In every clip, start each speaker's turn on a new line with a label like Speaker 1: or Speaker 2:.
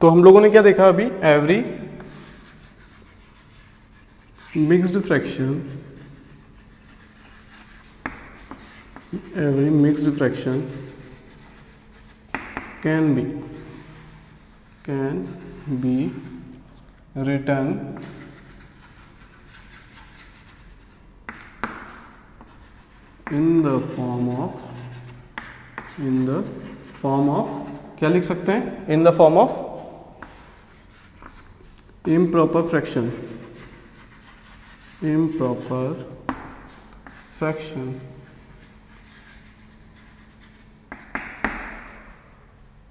Speaker 1: तो हम लोगों ने क्या देखा अभी, every mixed fraction can be written in the form of क्या लिख सकते हैं, in the form of improper fraction.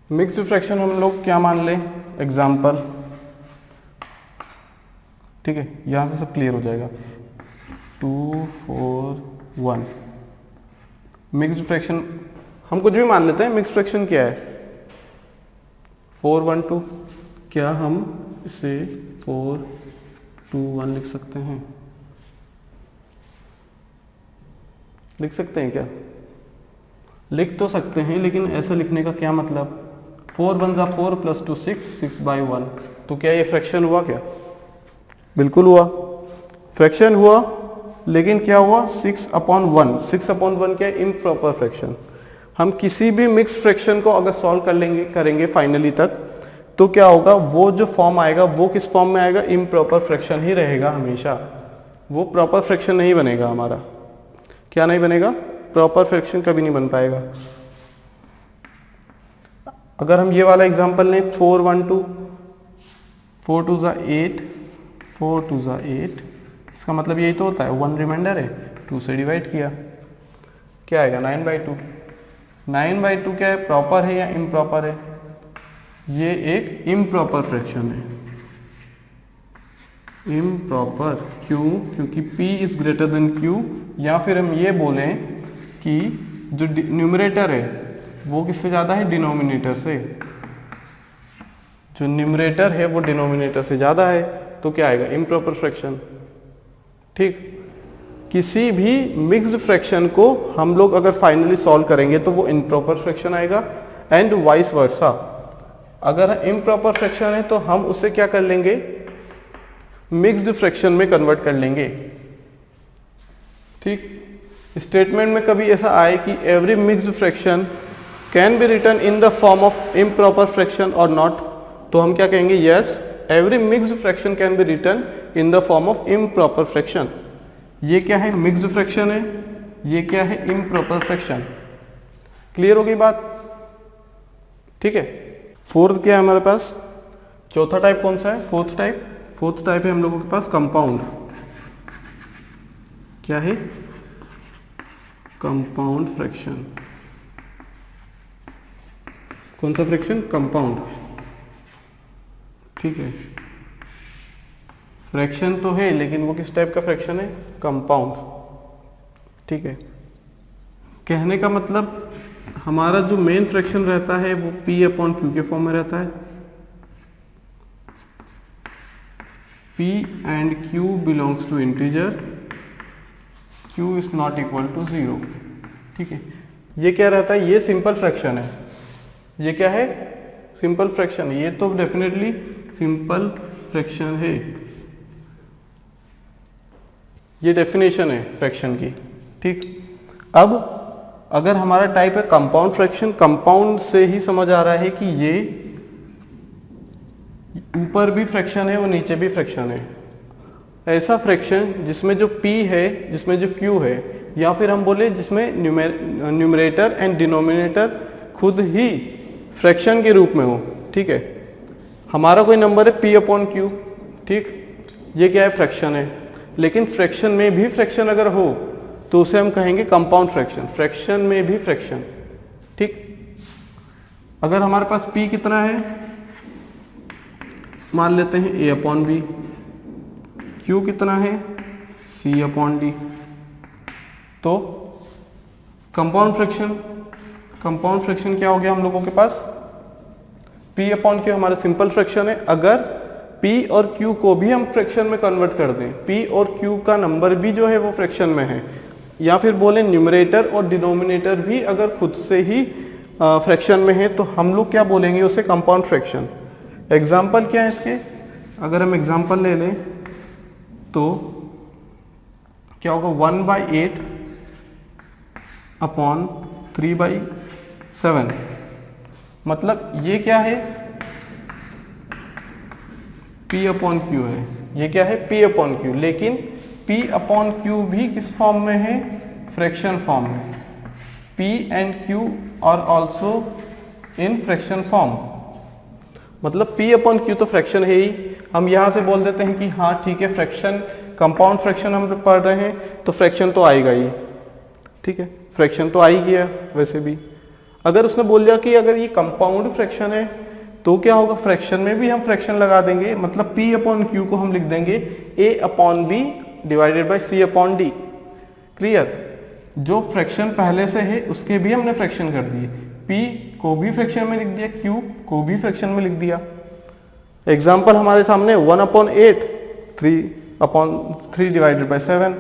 Speaker 1: Mixed fraction हम लोग क्या मान लें, एग्जाम्पल, ठीक है, यहां से सब क्लियर हो जाएगा। 2 4 1 मिक्स्ड फ्रैक्शन हम कुछ भी मान लेते हैं। मिक्स्ड फ्रैक्शन क्या है, 4 1 2, क्या हम इसे 4 2 1 लिख सकते हैं? लिख सकते हैं क्या? लिख तो सकते हैं, लेकिन ऐसा लिखने का क्या मतलब, 4 1 4 प्लस 2 6 6/1, तो क्या ये फ्रैक्शन हुआ क्या? बिल्कुल हुआ, फ्रैक्शन हुआ, लेकिन क्या हुआ, 6/1। 6/1 क्या है, इम्प्रॉपर फ्रैक्शन। हम किसी भी मिक्स फ्रैक्शन को अगर सॉल्व करेंगे फाइनली तक, तो क्या होगा, वो जो फॉर्म आएगा वो किस फॉर्म में आएगा, इम्प्रॉपर फ्रैक्शन ही रहेगा हमेशा, वो प्रॉपर फ्रैक्शन नहीं बनेगा हमारा। क्या नहीं बनेगा, प्रॉपर फ्रैक्शन कभी नहीं बन पाएगा। अगर हम ये वाला एग्जांपल लें, 4 1 2, 4 2 8, 4 2 8, इसका मतलब यही तो होता है, 1 रिमाइंडर है, 2 से डिवाइड किया, क्या आएगा, 9/2। 9/2 क्या है, प्रॉपर है या इम्प्रॉपर है? ये एक इम्प्रॉपर फ्रैक्शन है, इम्प्रॉपर। क्यों? क्योंकि P is greater than Q, या फिर हम ये बोलें कि जो न्यूमरेटर है वो किससे ज़्यादा है, डिनोमिनेटर से। जो न्यूमरेटर है वो डिनोमिनेटर से ज़्यादा है, तो क्या आएगा, इम्प्रॉपर फ्रैक्शन। ठीक, किसी भी मिक्स्ड फ्रैक्शन को हम लोग अगर फाइनली सॉल्व करेंगे तो वो इम्प्रॉपर फ्रैक्शन आएगा, एंड वाइस वर्सा। अगर इम्प्रॉपर फ्रैक्शन है तो हम उसे क्या कर लेंगे, मिक्स्ड फ्रैक्शन में कन्वर्ट कर लेंगे। ठीक, स्टेटमेंट में कभी ऐसा आए कि every mixed fraction can be written in the form of improper fraction और नॉट, तो हम क्या कहेंगे, yes every mixed fraction can be written in the form of improper fraction. ये क्या है, मिक्स्ड फ्रैक्शन है, ये क्या है, इम्प्रॉपर फ्रैक्शन। क्लियर हो गई बात? ठीक है, फोर्थ क्या है हमारे पास, चौथा टाइप कौन सा है, फोर्थ टाइप है हम लोगों के पास कंपाउंड। क्या है, कंपाउंड फ्रैक्शन। कौन सा फ्रैक्शन, कंपाउंड। ठीक है, फ्रैक्शन तो है, लेकिन वो किस टाइप का फ्रैक्शन है, कंपाउंड। ठीक है, कहने का मतलब हमारा जो मेन फ्रैक्शन रहता है वो P/Q के फॉर्म में रहता है। P and Q belongs to integer, Q is not equal to 0। ठीक है, ये क्या रहता है, ये सिंपल फ्रैक्शन है। ये क्या है, सिंपल फ्रैक्शन है, ये तो डेफिनेटली सिंपल फ्रैक्शन है। ये डेफिनेशन है फ्रैक्शन की। ठीक, अब अगर हमारा टाइप है कंपाउंड फ्रैक्शन, कंपाउंड से ही समझ आ रहा है कि ये ऊपर भी फ्रैक्शन है और नीचे भी फ्रैक्शन है। ऐसा फ्रैक्शन जिसमें जो P है, जिसमें जो Q है, या फिर हम बोले जिसमें न्यूमरेटर एंड डिनोमिनेटर खुद ही फ्रैक्शन के रूप में हो। ठीक है, हमारा कोई नंबर है P/Q। ठीक, ये क्या है, फ्रैक्शन है, लेकिन फ्रैक्शन में भी फ्रैक्शन अगर हो तो उसे हम कहेंगे कंपाउंड फ्रैक्शन, फ्रैक्शन में भी फ्रैक्शन। ठीक, अगर हमारे पास P कितना है, मान लेते हैं A/B, Q कितना है, C/D, तो कंपाउंड फ्रैक्शन क्या हो गया हम लोगों के पास, P/Q हमारा सिंपल फ्रैक्शन है। अगर P और Q को भी हम फ्रैक्शन में कन्वर्ट कर दें, P और Q का नंबर भी जो है वो फ्रैक्शन में है, या फिर बोले न्यूमरेटर और डिनोमिनेटर भी अगर खुद से ही फ्रैक्शन में है, तो हम लोग क्या बोलेंगे उसे, कंपाउंड फ्रैक्शन। एग्जाम्पल क्या है इसके, अगर हम एग्जाम्पल ले लें तो क्या होगा 1/8 अपॉन 3/7, मतलब ये क्या है P अपॉन Q है, ये क्या है P अपॉन Q, लेकिन P अपॉन Q भी किस फॉर्म में है, फ्रैक्शन फॉर्म में। P and Q are also in fraction form, मतलब P अपॉन Q तो फ्रैक्शन है ही, हम यहाँ से बोल देते हैं कि हाँ ठीक है फ्रैक्शन, कंपाउंड फ्रैक्शन हम लोग पढ़ रहे हैं तो फ्रैक्शन तो आएगा ही, ठीक है फ्रैक्शन तो आ ही गया वैसे भी। अगर उसने बोल दिया कि अगर ये कंपाउंड फ्रैक्शन है तो क्या होगा, फ्रैक्शन में भी हम फ्रैक्शन लगा देंगे, मतलब P अपॉन Q को हम लिख देंगे A upon B divided by C upon D। Clear, जो फ्रैक्शन पहले से है उसके भी हमने फ्रैक्शन कर दिए, P को भी फ्रैक्शन में लिख दिया, Q को भी फ्रैक्शन में लिख दिया। एग्जाम्पल हमारे सामने 1/8 3/3 डिवाइडेड बाई 7।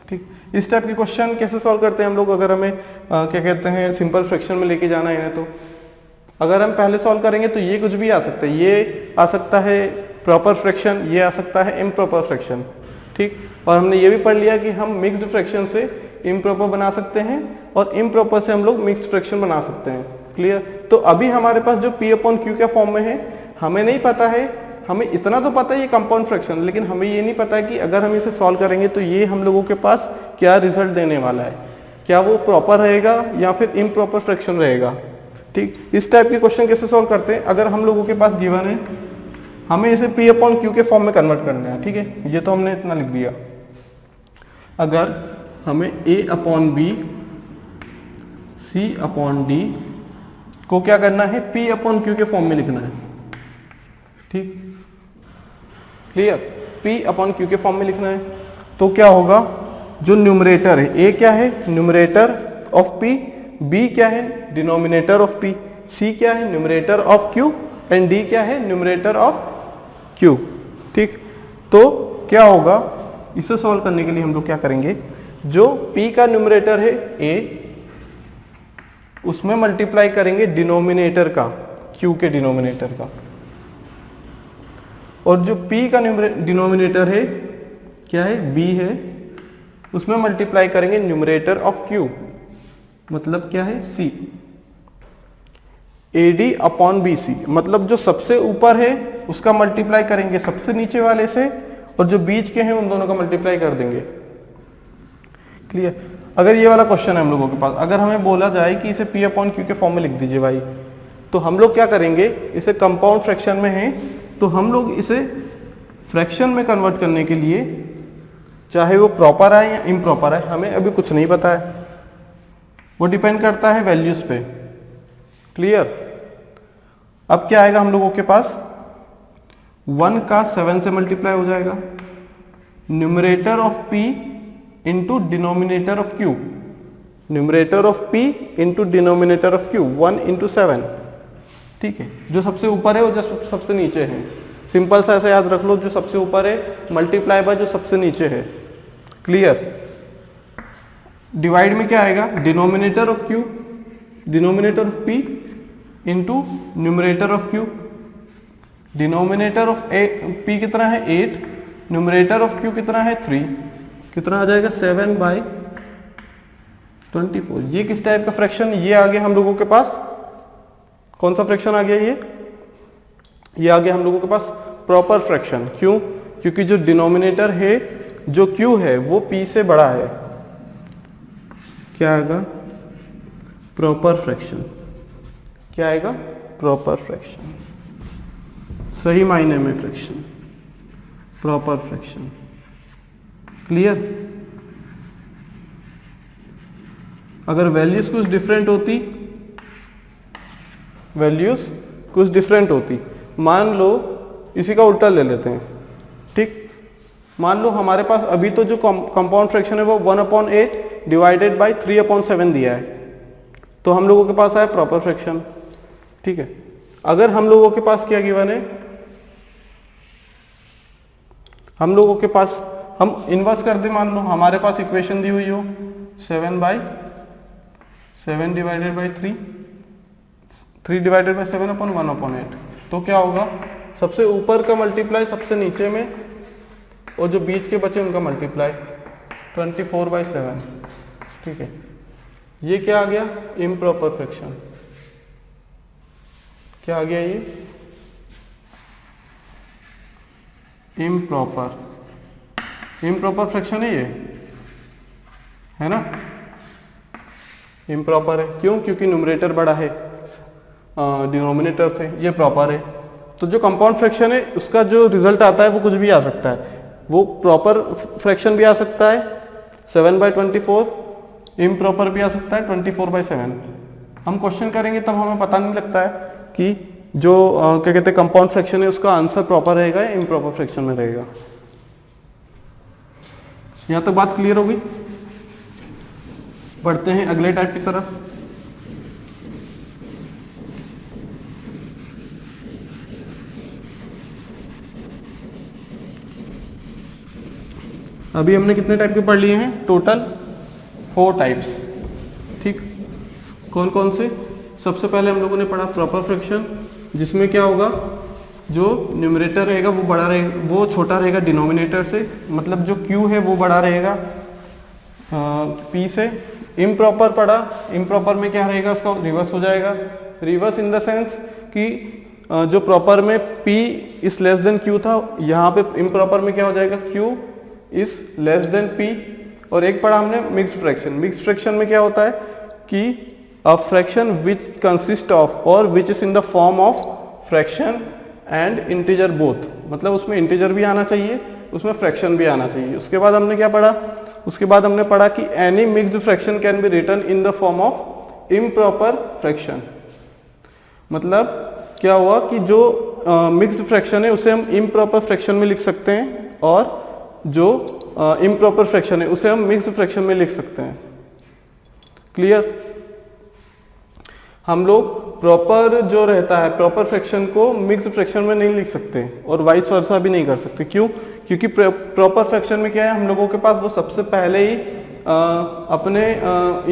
Speaker 1: ठीक, इस टाइप के क्वेश्चन कैसे सॉल्व करते हैं हम लोग, अगर हमें क्या कहते हैं सिंपल फ्रैक्शन में लेके जाना है तो अगर हम पहले सॉल्व करेंगे तो ये कुछ भी आ सकता है, ये आ सकता है प्रॉपर फ्रैक्शन, ये आ सकता है इम्प्रॉपर फ्रैक्शन। ठीक, और हमने ये भी पढ़ लिया कि हम मिक्स्ड फ्रैक्शन से इम्प्रॉपर बना सकते हैं और इम्प्रॉपर से हम लोग मिक्स्ड फ्रैक्शन बना सकते हैं। क्लियर, तो अभी हमारे पास जो P अपॉन Q के फॉर्म में है, हमें नहीं पता है, हमें इतना तो पता है ये कंपाउंड फ्रैक्शन, लेकिन हमें ये नहीं पता है कि अगर हम इसे सॉल्व करेंगे तो ये हम लोगों के पास क्या रिजल्ट देने वाला है, क्या वो प्रॉपर रहेगा या फिर इम्प्रॉपर फ्रैक्शन रहेगा। ठीक, इस टाइप के क्वेश्चन कैसे सॉल्व करते हैं, अगर हम लोगों के पास गिवन है, हमें इसे P अपॉन Q के फॉर्म में कन्वर्ट करना है। ठीक है, ये तो हमने इतना लिख दिया। अगर हमें A upon B C upon D को क्या करना है, P अपॉन Q के फॉर्म में लिखना है। ठीक, क्लियर, P अपॉन Q के फॉर्म में लिखना है, तो क्या होगा, जो न्यूमरेटर है A क्या है, न्यूमरेटर ऑफ P, B क्या है, डिनोमिनेटर ऑफ P, C क्या है, numerator of Q and D क्या है, न्यूमरेटर ऑफ Q। ठीक, तो क्या होगा, इसे सॉल्व करने के लिए हम लोग क्या करेंगे, जो P का न्यूमरेटर है A, उसमें मल्टीप्लाई करेंगे डिनोमिनेटर का, Q के डिनोमिनेटर का, और जो P का डिनोमिनेटर है क्या है, B है, उसमें मल्टीप्लाई करेंगे न्यूमरेटर ऑफ Q, मतलब क्या है C। AD अपॉन BC, मतलब जो सबसे ऊपर है उसका मल्टीप्लाई करेंगे सबसे नीचे वाले से, और जो बीच के हैं उन दोनों का मल्टीप्लाई कर देंगे। क्लियर, अगर ये वाला क्वेश्चन है हम लोगों के पास, अगर हमें बोला जाए कि इसे P अपॉन Q के फॉर्म में लिख दीजिए भाई, तो हम लोग क्या करेंगे, इसे कंपाउंड फ्रैक्शन में है तो हम लोग इसे फ्रैक्शन में कन्वर्ट करने के लिए, चाहे वो प्रॉपर आए या इम्प्रॉपर आए, हमें अभी कुछ नहीं पता है, वो डिपेंड करता है वैल्यूज पे। क्लियर, अब क्या आएगा हम लोगों के पास, 1 का 7 से मल्टीप्लाई हो जाएगा, numerator of P into denominator of Q, numerator of P into denominator of Q, 1 into 7। ठीक है, जो सबसे ऊपर है वो जो सबसे नीचे है, सिंपल सा ऐसा याद रख लो, जो सबसे ऊपर है मल्टीप्लाई बाय जो सबसे नीचे है। क्लियर, डिवाइड में क्या आएगा, denominator of Q, denominator of P into numerator of Q, denominator of P कितना है 8, न्यूमरेटर ऑफ Q कितना है 3, कितना आ जाएगा 7/24। ये किस टाइप का फ्रैक्शन, ये आ गया हम लोगों के पास, कौन सा फ्रैक्शन आ गया, ये आ गया हम लोगों के पास प्रॉपर फ्रैक्शन। क्यों, क्योंकि जो डिनोमिनेटर है, जो Q है वो P से बड़ा है, क्या आएगा, प्रॉपर फ्रैक्शन। क्या आएगा, प्रॉपर फ्रैक्शन, सही मायने में फ्रैक्शन, प्रॉपर फ्रैक्शन। क्लियर, अगर वैल्यूज कुछ डिफरेंट होती, वैल्यूज कुछ डिफरेंट होती, मान लो इसी का उल्टा ले लेते हैं। ठीक, मान लो हमारे पास अभी तो जो कंपाउंड फ्रैक्शन है वो 1/8 डिवाइडेड बाई 3/7 दिया है, तो हम लोगों के पास आया प्रॉपर फ्रैक्शन। ठीक है, अगर हम लोगों के पास क्या गिवन है, हम लोगों के पास, हम इन्वर्स कर दे, मान लो हमारे पास इक्वेशन दी हुई हो 7/7 डिवाइडेड बाई 3 डिवाइडेड बाई 7/1/8, तो क्या होगा, सबसे ऊपर का मल्टीप्लाई सबसे नीचे में, और जो बीच के बचे उनका मल्टीप्लाई 24/7। ठीक है, ये क्या आ गया, इम्प्रॉपर फ्रैक्शन। क्या आ गया ये, इम्प्रॉपर फ्रैक्शन है ये, है ना, इम्प्रॉपर है। क्यों, क्योंकि न्यूमरेटर बड़ा है डिनोमिनेटर से, ये प्रॉपर है। तो जो कंपाउंड फ्रैक्शन है उसका जो रिजल्ट आता है वो कुछ भी आ सकता है, वो प्रॉपर फ्रैक्शन भी आ सकता है 7/24, इम्प्रॉपर भी आ सकता है 24/7। हम क्वेश्चन करेंगे तब हमें पता नहीं लगता है कि जो क्या कहते हैं कंपाउंड फ्रैक्शन है उसका आंसर प्रॉपर रहेगा या इम्प्रॉपर फ्रैक्शन में रहेगा। यहां तक बात क्लियर होगी। बढ़ते हैं अगले टाइप की तरफ। अभी हमने कितने टाइप के पढ़ लिए हैं, टोटल 4 टाइप्स। ठीक, कौन कौन से, सबसे पहले हम लोगों ने पढ़ा प्रॉपर फ्रैक्शन, जिसमें क्या होगा, जो न्यूमरेटर रहेगा वो बड़ा रहेगा, वो छोटा रहेगा डिनोमिनेटर से, मतलब जो Q है वो बड़ा रहेगा P से। इम्प्रॉपर पढ़ा, इम्प्रॉपर में क्या रहेगा, उसका रिवर्स हो जाएगा। रिवर्स इन द सेंस कि जो प्रॉपर में P is less than Q था, यहाँ पे इम्प्रॉपर में क्या हो जाएगा, Q is less than P। और एक पढ़ा हमने मिक्स्ड फ्रैक्शन। मिक्स्ड फ्रैक्शन में क्या होता है कि a fraction which consist of और which is in the form of fraction and integer both, मतलब उसमें इंटीजर भी आना चाहिए, उसमें फ्रैक्शन भी आना चाहिए। उसके बाद हमने क्या पढ़ा, उसके बाद हमने पढ़ा कि any mixed fraction can be written in the form of improper fraction. मतलब क्या हुआ कि जो मिक्स्ड फ्रैक्शन है उसे हम इम्प्रॉपर फ्रैक्शन में लिख सकते हैं, और जो इम्प्रॉपर फ्रैक्शन है उसे हम मिक्स्ड फ्रैक्शन में लिख सकते हैं। क्लियर। हम लोग प्रॉपर जो रहता है प्रॉपर फ्रैक्शन को मिक्स्ड फ्रैक्शन में नहीं लिख सकते, और वाइस वर्सा भी नहीं कर सकते। क्यों, क्योंकि प्रॉपर फ्रैक्शन में क्या है, हम लोगों के पास वो सबसे पहले ही अपने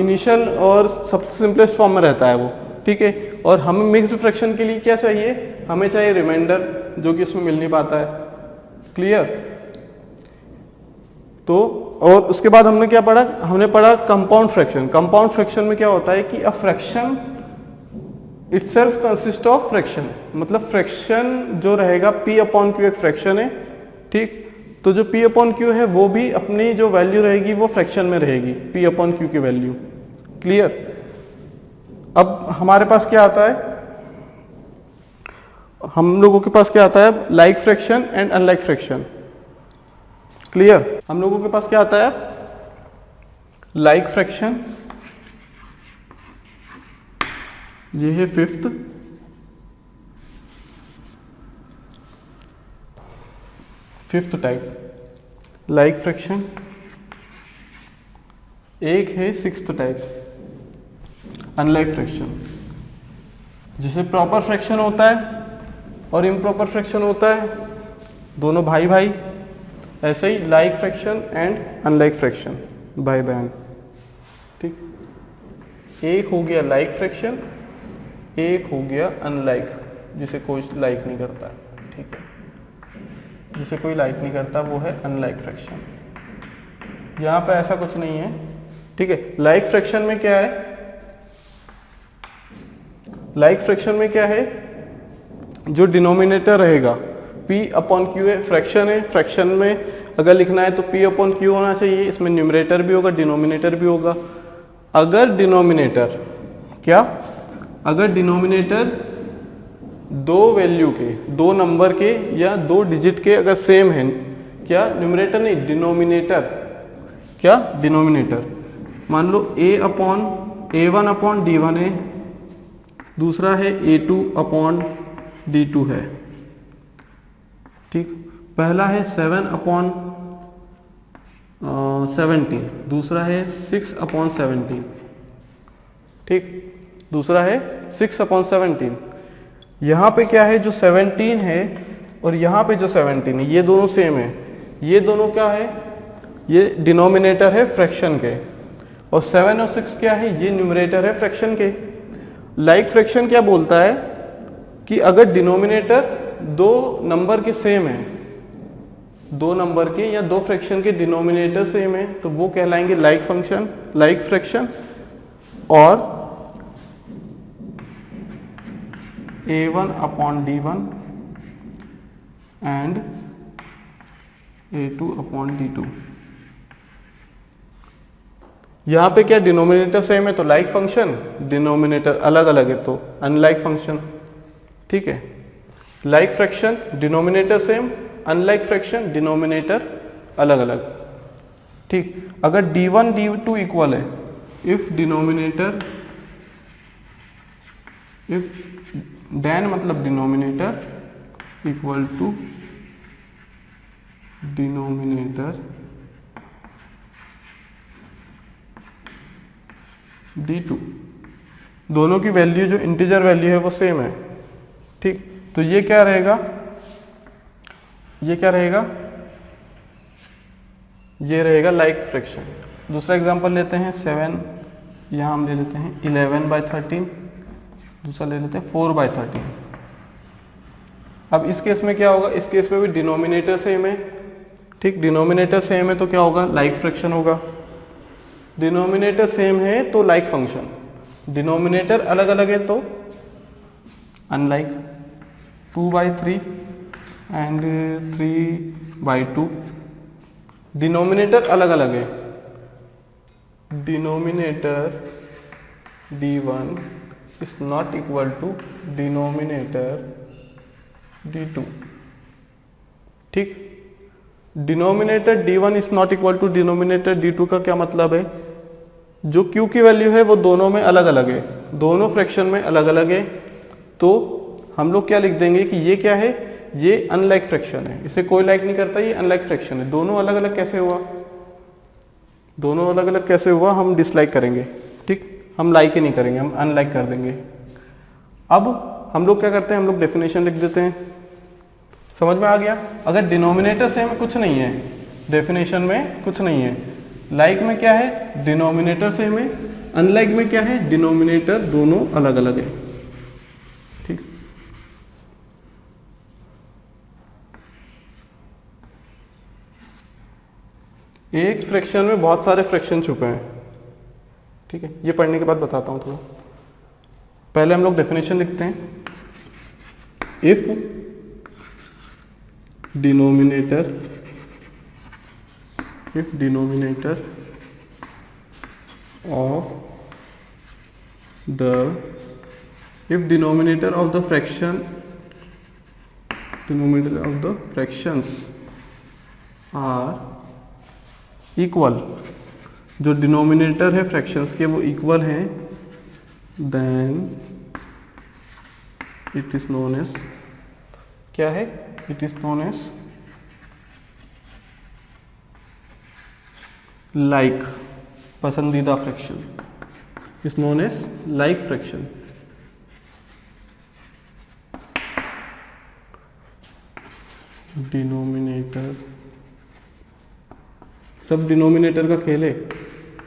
Speaker 1: इनिशियल और सबसे सिंपलेस्ट फॉर्म में रहता है वो। ठीक है, और हमें मिक्स्ड फ्रैक्शन के लिए क्या चाहिए, हमें चाहिए रिमाइंडर, जो कि इसमें मिल नहीं पाता है। क्लियर। तो और उसके बाद हमने क्या पढ़ा, हमने पढ़ा कंपाउंड फ्रैक्शन। कंपाउंड फ्रैक्शन में क्या होता है कि a fraction itself consist of fraction, मतलब फ्रैक्शन जो रहेगा P/Q एक फ्रैक्शन है। ठीक, तो जो P/Q है वो भी अपनी जो वैल्यू रहेगी वो फ्रैक्शन में रहेगी, P/Q की वैल्यू। क्लियर। अब हमारे पास क्या आता है, हम लोगों के पास क्या आता है, like fraction and unlike fraction. Clear. हम लोगों के पास क्या आता है, लाइक फ्रैक्शन, ये है फिफ्थ, टाइप लाइक फ्रैक्शन। एक है सिक्स्थ टाइप अनलाइक फ्रैक्शन, जिसे प्रॉपर फ्रैक्शन होता है और इम्प्रॉपर फ्रैक्शन होता है, दोनों भाई भाई। ऐसे ही like fraction and unlike fraction, भाई बहन। ठीक, एक हो गया लाइक फ्रैक्शन, एक हो गया अनलाइक, जिसे कोई लाइक नहीं करता। ठीक है, जिसे कोई लाइक नहीं करता वो है अनलाइक फ्रैक्शन। यहाँ पे ऐसा कुछ नहीं है। ठीक है, लाइक फ्रैक्शन में क्या है, लाइक फ्रैक्शन में क्या है, जो डिनोमिनेटर रहेगा P/Q है, फ्रैक्शन है। फ्रैक्शन में अगर लिखना है तो P/Q होना चाहिए, इसमें न्यूमरेटर भी होगा डिनोमिनेटर भी होगा। अगर डिनोमिनेटर क्या, अगर डिनोमिनेटर दो वैल्यू के, दो नंबर के या दो डिजिट के अगर सेम है, क्या न्यूमरेटर नहीं डिनोमिनेटर, क्या डिनोमिनेटर, मान लो A/A1/D1 है, दूसरा है A2/D2 है। ठीक, पहला है 7/17, दूसरा है 6/17। ठीक, दूसरा है 6/17। यहाँ पे क्या है, जो 17 है और यहाँ पे जो 17 है, ये दोनों सेम है। ये दोनों क्या है, ये डिनोमिनेटर है फ्रैक्शन के, और 7 और 6 क्या है, ये न्यूमरेटर है फ्रैक्शन के। लाइक फ्रैक्शन क्या बोलता है कि अगर डिनोमिनेटर दो नंबर के सेम है, दो नंबर के या दो फ्रैक्शन के डिनोमिनेटर सेम है, तो वो कहलाएंगे लाइक फंक्शन, लाइक फ्रैक्शन। और a1 upon d1 and a2 upon d2। यहां पे क्या डिनोमिनेटर सेम है तो लाइक फंक्शन, डिनोमिनेटर अलग अलग है तो अनलाइक फंक्शन। ठीक है, like fraction denominator same, unlike fraction denominator अलग अलग। ठीक, अगर d1 d2 इक्वल है, इफ डिनोमिनेटर, इफ डैन मतलब denominator equal to denominator d2, दोनों की वैल्यू जो इंटीजर वैल्यू है वो सेम है। ठीक, तो ये क्या रहेगा, ये क्या रहेगा, ये रहेगा लाइक फ्रैक्शन। दूसरा एग्जांपल लेते हैं 7, यहाँ हम ले लेते हैं 11/13, दूसरा ले लेते हैं 4/13। अब इस केस में क्या होगा, इस केस में भी डिनोमिनेटर सेम है। ठीक, डिनोमिनेटर सेम है तो क्या होगा, लाइक फ्रैक्शन होगा। डिनोमिनेटर सेम है तो लाइक फंक्शन, डिनोमिनेटर अलग अलग है तो अनलाइक। 2/3 एंड 3/2, डिनोमिनेटर अलग अलग है, denominator d1 is not equal to denominator d2। ठीक, denominator d1 is not equal to denominator d2 का क्या मतलब है, जो q की वैल्यू है वो दोनों में अलग अलग है, दोनों फ्रैक्शन में अलग अलग है, तो हम लोग क्या लिख देंगे कि ये क्या है, ये अनलाइक फ्रैक्शन है, इसे कोई लाइक नहीं करता, ये अनलाइक फ्रैक्शन है। दोनों अलग अलग कैसे हुआ, दोनों अलग अलग कैसे हुआ, हम डिसलाइक करेंगे। ठीक, हम लाइक ही नहीं करेंगे, हम अनलाइक कर देंगे। अब हम लोग क्या करते हैं, हम लोग डेफिनेशन लिख देते हैं। समझ में आ गया, अगर डिनोमिनेटर सेम कुछ नहीं है, डेफिनेशन में कुछ नहीं है, लाइक में क्या है, डिनोमिनेटर सेम है, अनलाइक में क्या है, डिनोमिनेटर दोनों अलग अलग है। ठीक, एक फ्रैक्शन में बहुत सारे फ्रैक्शन छुपे हैं। ठीक है, ये पढ़ने के बाद बताता हूं थोड़ा। पहले हम लोग डेफिनेशन लिखते हैं। If denominator, if denominator of the, if denominator of the fraction, denominator of the fractions are equal, जो डिनोमिनेटर है फ्रैक्शंस के वो इक्वल हैं, then it is known as, क्या है, it is known as like, पसंदीदा fraction, is known as like fraction. Denominator, सब denominator का खेल है।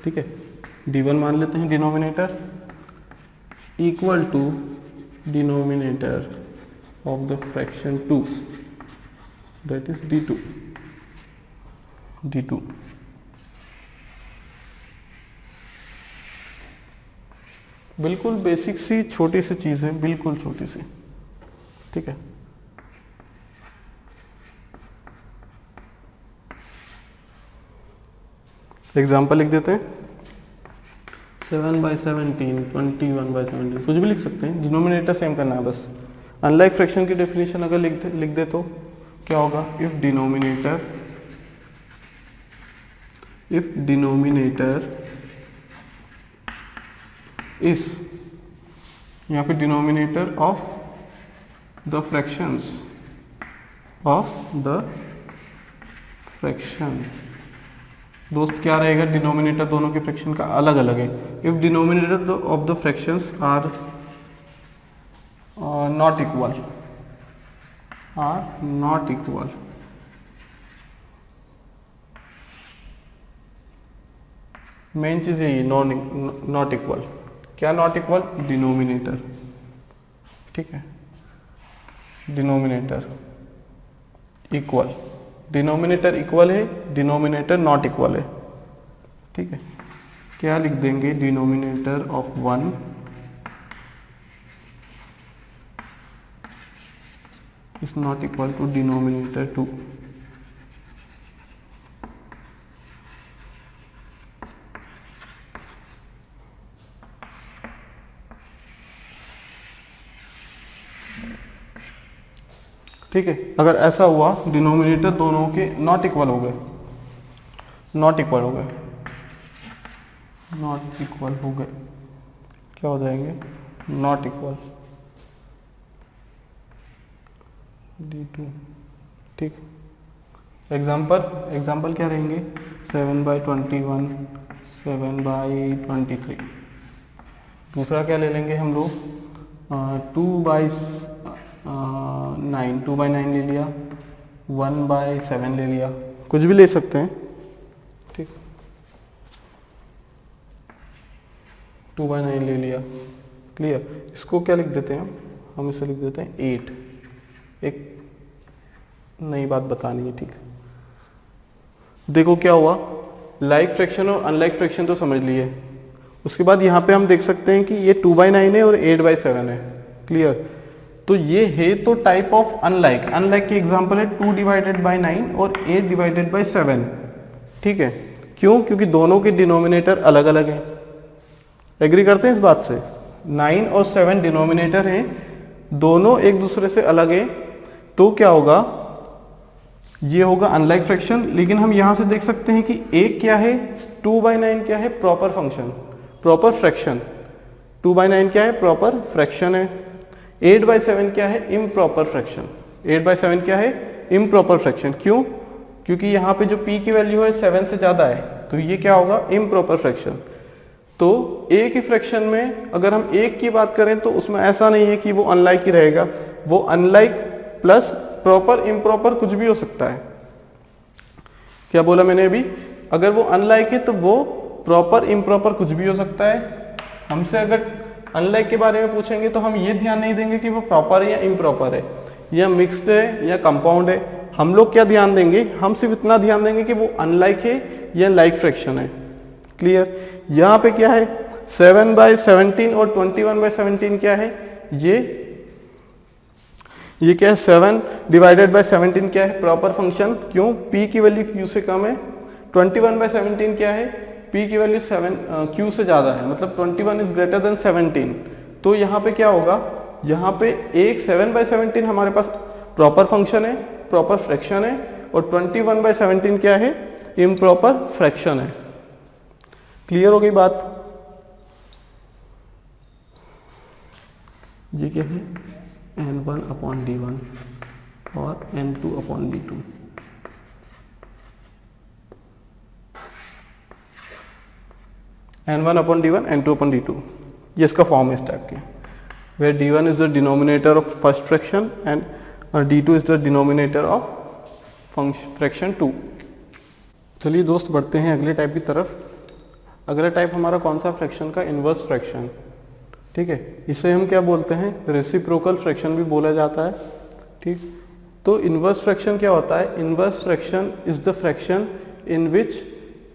Speaker 1: ठीक है, d1 मान लेते हैं denominator, equal to denominator of the fraction 2, that is d2। बिल्कुल बेसिक सी छोटी सी चीज है, बिल्कुल छोटी सी। ठीक है, एग्जाम्पल लिख देते हैं। 7/17, 21/17, कुछ भी लिख सकते हैं, डिनोमिनेटर सेम करना है बस। अनलाइक फ्रैक्शन की डेफिनेशन अगर लिख दे तो क्या होगा, इफ डिनोमिनेटर इज, यहाँ पे denominator of the fractions, of the fraction, दोस्त क्या रहेगा, डिनोमिनेटर दोनों के फ्रैक्शन का अलग अलग है। If denominator of the fractions are not equal, are not equal, main चीज यही, नॉट इक्वल। क्या नॉट इक्वल, डिनोमिनेटर। ठीक है, डिनोमिनेटर इक्वल, डिनोमिनेटर इक्वल है, डिनोमिनेटर नॉट इक्वल है, ठीक है। क्या लिख देंगे, denominator of 1 is not equal to denominator 2। ठीक है, अगर ऐसा हुआ डिनोमिनेटर दोनों के नॉट इक्वल हो गए, नॉट इक्वल हो गए, नॉट इक्वल हो गए, क्या हो जाएंगे, नॉट इक्वल D2, ठीक। एग्जाम्पल क्या रहेंगे, 7/21, 7/23। दूसरा क्या ले लेंगे हम लोग, 2/9, 2/9 ले लिया, 1/7 ले लिया, कुछ भी ले सकते हैं, ठीक। 2/9 ले लिया, क्लियर। इसको क्या लिख देते हैं हम इसे लिख देते हैं 8। एक नई बात बतानी है, ठीक। देखो क्या हुआ, लाइक फ्रैक्शन और अनलाइक फ्रैक्शन तो समझ लिए, उसके बाद यहाँ पे हम देख सकते हैं कि ये 2/9 है और 8/7 है, क्लियर। तो ये है तो टाइप ऑफ अनलाइक, अनलाइक के एग्जांपल है 2/9 और 8/7, ठीक है। क्यों, क्योंकि दोनों के डिनोमिनेटर अलग अलग हैं, एग्री करते हैं इस बात से। 9 और 7 डिनोमिनेटर हैं, दोनों एक दूसरे से अलग है, तो क्या होगा, ये होगा अनलाइक फ्रैक्शन। लेकिन हम यहां से देख सकते हैं कि एक क्या है, 2/9 क्या है, प्रॉपर फंक्शन, प्रॉपर फ्रैक्शन। 2/9 क्या है, प्रॉपर फ्रैक्शन है। 8/7 क्या है, इम्प्रॉपर फ्रैक्शन। 8/7 क्या है, इम्प्रॉपर फ्रैक्शन। क्यों, क्योंकि यहाँ पे जो p की वैल्यू है 7 से ज्यादा है, तो ये क्या होगा, इम्प्रॉपर फ्रैक्शन। तो एक ही फ्रैक्शन में अगर हम एक की बात करें तो उसमें ऐसा नहीं है कि वो अनलाइक ही रहेगा, वो अनलाइक प्लस प्रॉपर इम्प्रॉपर कुछ भी हो सकता है। क्या बोला मैंने अभी, अगर वो अनलाइक है तो वो प्रॉपर इम्प्रॉपर कुछ भी हो सकता है। हमसे अगर अनलाइक के बारे में पूछेंगे तो हम ये ध्यान नहीं देंगे कि वो प्रॉपर है या इम्प्रॉपर है, या मिक्स्ड है या कंपाउंड है। हम लोग क्या ध्यान देंगे, हम सिर्फ इतना ध्यान देंगे कि वो अनलाइक है या लाइक फ्रैक्शन है, क्लियर। यहाँ पे क्या है, 7/17 और 21/17 क्या है, ये क्या है, 7/17 क्या है, प्रॉपर फंक्शन। क्यों, p की वैल्यू q से कम है। 21/17 क्या है, p की वैल्यू q से ज्यादा है, मतलब 21 इज ग्रेटर देन 17। तो यहाँ पे क्या होगा, यहाँ पे एक 7/17 हमारे पास प्रॉपर फंक्शन है, प्रॉपर फ्रैक्शन है, और 21/17 क्या है, इम्प्रॉपर फ्रैक्शन है। क्लियर हो गई बात। ये क्या है, n1/d1 और n2/d2। n1/d1, n2/d2, ये इसका फॉर्म है इस टाइप के, where d1 is the denominator of first fraction and d2 is the denominator of fraction 2। चलिए दोस्त, बढ़ते हैं अगले टाइप की तरफ। अगला टाइप हमारा कौन सा, फ्रैक्शन का इन्वर्स फ्रैक्शन, ठीक है। इसे हम क्या बोलते हैं, रेसिप्रोकल फ्रैक्शन भी बोला जाता है, ठीक। तो इन्वर्स फ्रैक्शन क्या होता है, inverse fraction is the fraction in which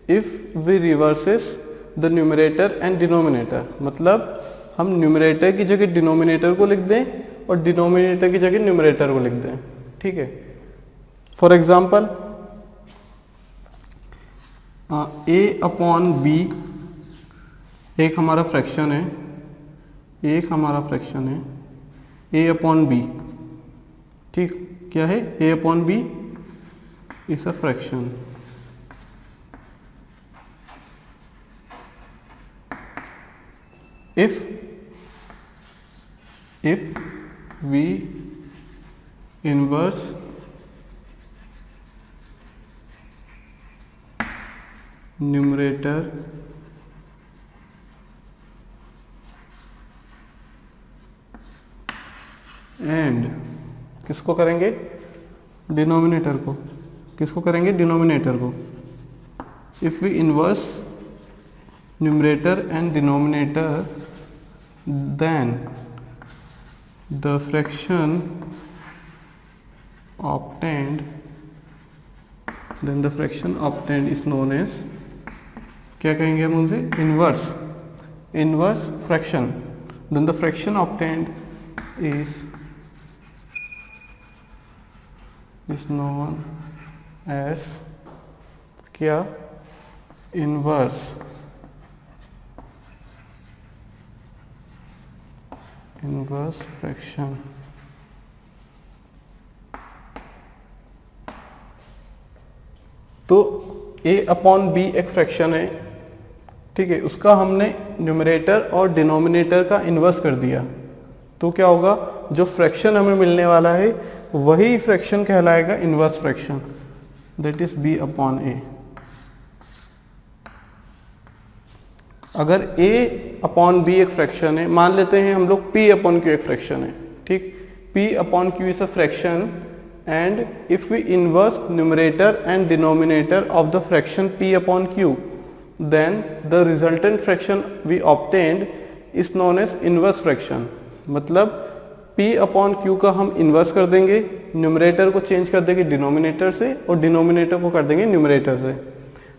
Speaker 1: if we reverses the numerator and denominator. मतलब हम न्यूमरेटर की जगह डिनोमिनेटर को लिख दें और डिनोमिनेटर की जगह न्यूमरेटर को लिख दें, ठीक है। फॉर एग्जाम्पल a/b एक हमारा फ्रैक्शन है, एक हमारा फ्रैक्शन है a/b, ठीक। क्या है, a/b is a fraction. if we inverse numerator and किसको करेंगे, डिनोमिनेटर को, किसको करेंगे, डिनोमिनेटर को। If we inverse numerator and denominator then the fraction obtained, then the fraction obtained is known as, क्या कहेंगे हम उनसे, inverse fraction. then the fraction obtained is known as क्या, इनवर्स फ्रैक्शन. तो a अपॉन b एक fraction है, ठीक है, उसका हमने न्यूमरेटर और डिनोमिनेटर का इन्वर्स कर दिया. तो क्या होगा, जो फ्रैक्शन हमें मिलने वाला है वही फ्रैक्शन कहलाएगा inverse fraction, that is b upon a. अगर a अपॉन b एक फ्रैक्शन है, मान लेते हैं हम लोग p अपॉन q एक फ्रैक्शन है, ठीक, p upon q is a fraction and if we inverse numerator and denominator of the fraction p upon q, then the resultant fraction we obtained is known as inverse fraction. मतलब p upon q का हम inverse कर देंगे, numerator को change कर देंगे denominator से और डिनोमिनेटर को कर देंगे न्यूमरेटर से.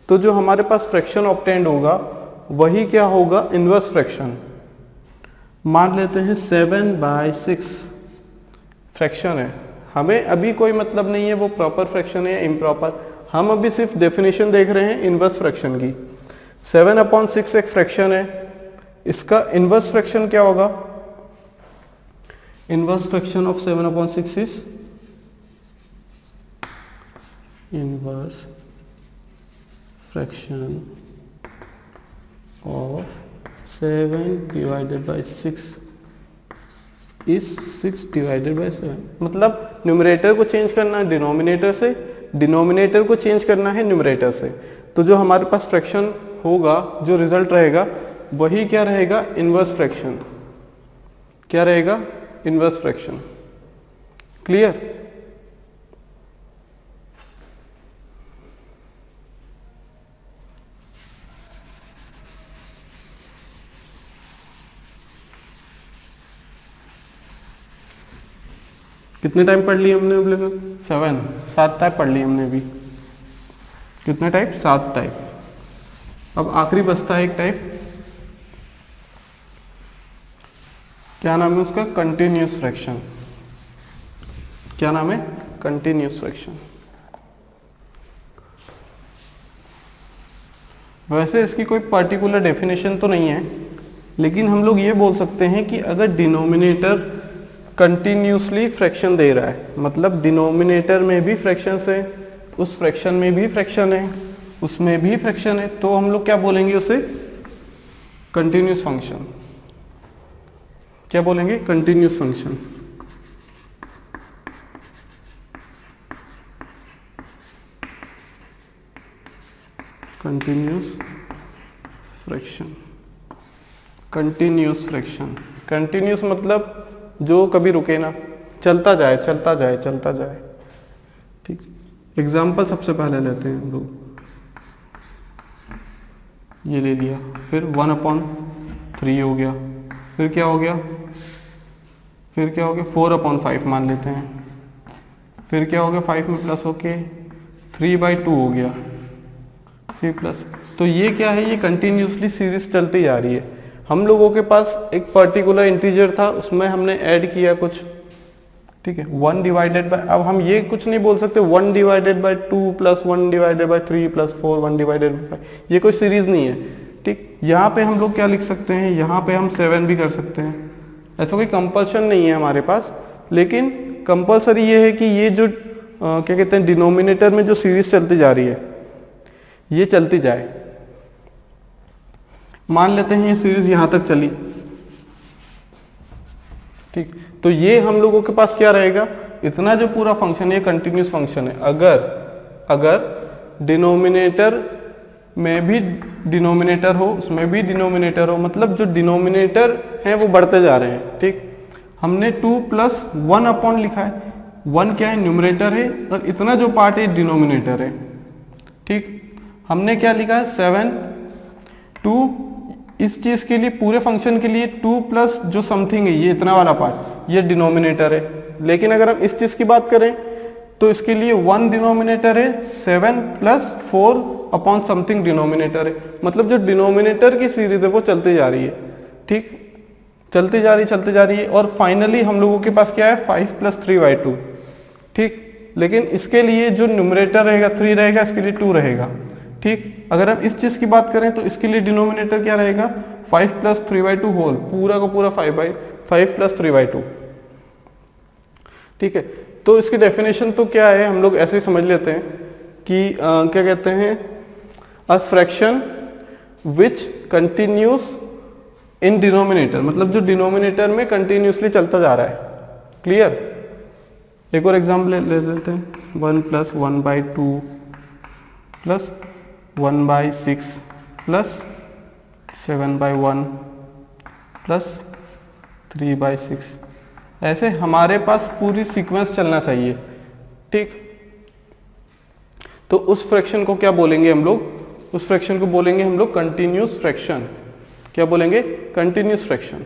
Speaker 1: तो जो हमारे पास फ्रैक्शन ऑब्टेंड होगा वही क्या होगा, इन्वर्स फ्रैक्शन. मान लेते हैं 7/6 फ्रैक्शन है, हमें अभी कोई मतलब नहीं है वो प्रॉपर फ्रैक्शन है या इम्प्रॉपर, हम अभी सिर्फ डेफिनेशन देख रहे हैं इन्वर्स फ्रैक्शन की. 7/6 एक फ्रैक्शन है, इसका इन्वर्स फ्रैक्शन क्या होगा, inverse fraction of 7/6 is inverse fraction of 7/6 is 6/7. मतलब न्यूमरेटर को चेंज करना है डिनोमिनेटर से, डिनोमिनेटर को चेंज करना है न्यूमरेटर से. तो जो हमारे पास फ्रैक्शन होगा, जो रिजल्ट रहेगा वही क्या रहेगा, इन्वर्स फ्रैक्शन. क्या रहेगा, इन्वर्स फ्रैक्शन. क्लियर. कितने टाइप पढ़ लिए हमने अभी तक, 7 टाइप पढ़ लिए हमने अभी. कितने टाइप, 7 टाइप. अब आखिरी बचता है एक टाइप, क्या नाम है उसका, कंटिन्यूस फ्रैक्शन. क्या नाम है, कंटिन्यूस फ्रैक्शन. वैसे इसकी कोई पर्टिकुलर डेफिनेशन तो नहीं है, लेकिन हम लोग ये बोल सकते हैं कि अगर डिनोमिनेटर कंटिन्यूसली फ्रैक्शन दे रहा है, मतलब डिनोमिनेटर में भी फ्रैक्शंस है, उस फ्रैक्शन में भी फ्रैक्शन है, उसमें भी फ्रैक्शन है, तो हम लोग क्या बोलेंगे उसे, कंटिन्यूस फंक्शन. क्या बोलेंगे, continuous function. Continuous fraction. Continuous fraction, continuous मतलब जो कभी रुके ना, चलता जाए चलता जाए चलता जाए. ठीक, एग्जाम्पल सबसे पहले लेते हैं हम लोग. ये ले लिया, फिर 1/3 हो गया, फिर क्या हो गया, 4/5 मान लेते हैं, फिर क्या हो गया, 5 में प्लस होके 3/2 हो गया, फिर प्लस. तो ये क्या है, ये कंटिन्यूसली सीरीज चलती जा रही है. हम लोगों के पास एक पर्टिकुलर इंटीजर था, उसमें हमने ऐड किया कुछ, ठीक है, 1 डिवाइडेड बाय, अब हम ये कुछ नहीं बोल सकते 1 divided by 2 plus 1 divided by 3 plus 4 1 divided by 5, ये कोई सीरीज नहीं है. ठीक, यहाँ पे हम लोग क्या लिख सकते हैं, यहाँ पे हम 7 भी कर सकते हैं, ऐसा कोई कंपल्शन नहीं है हमारे पास. लेकिन कंपल्सरी ये है कि ये जो क्या कहते हैं, डिनोमिनेटर में जो सीरीज चलती जा रही है ये चलती जाए. मान लेते हैं ये सीरीज यहां तक चली, ठीक, तो ये हम लोगों के पास क्या रहेगा, इतना जो पूरा फंक्शन है कंटिन्यूस फंक्शन है. अगर डिनोमिनेटर में भी डिनोमिनेटर हो, उसमें भी डिनोमिनेटर हो, मतलब जो डिनोमिनेटर है वो बढ़ते जा रहे हैं. ठीक, हमने 2 + 1 अपॉन लिखा है, 1 क्या है, न्यूमरेटर है, और इतना जो पार्ट है डिनोमिनेटर है. ठीक, हमने क्या लिखा है, 7 2, इस चीज के लिए पूरे फंक्शन के लिए 2 प्लस जो समथिंग है, ये इतना वाला पार्ट, ये डिनोमिनेटर है. लेकिन अगर हम इस चीज की बात करें तो इसके लिए 1 डिनोमिनेटर है, 7 प्लस 4 अपॉन समथिंग डिनोमिनेटर है, मतलब जो डिनोमिनेटर की सीरीज है वो चलती जा रही है, ठीक, चलती जा रही है। और फाइनली हम लोगों के पास क्या है, 5 प्लस 3/2, ठीक। लेकिन इसके लिए जो न्यूमरेटर रहेगा 3 रहेगा, इसके लिए 2 रहेगा, ठीक। अगर हम इस चीज की बात करें तो इसके लिए डिनोमिनेटर क्या रहेगा, 5 प्लस 3/2 होल, पूरा का पूरा 5 प्लस 3/2, ठीक है। तो इसकी डेफिनेशन तो क्या है, हम लोग ऐसे ही समझ लेते हैं कि क्या कहते हैं, अ fraction which continuous in denominator, मतलब जो डिनोमिनेटर में कंटिन्यूसली चलता जा रहा है, क्लियर। एक और एग्जाम्पल ले लेते हैं, 1 प्लस 1/2 प्लस 1/6 प्लस 7/1 प्लस 3/6, ऐसे हमारे पास पूरी सीक्वेंस चलना चाहिए, ठीक। तो उस फ्रैक्शन को क्या बोलेंगे हम लोग, उस फ्रैक्शन को बोलेंगे हम लोग कंटिन्यूस फ्रैक्शन। क्या बोलेंगे, कंटिन्यूस फ्रैक्शन।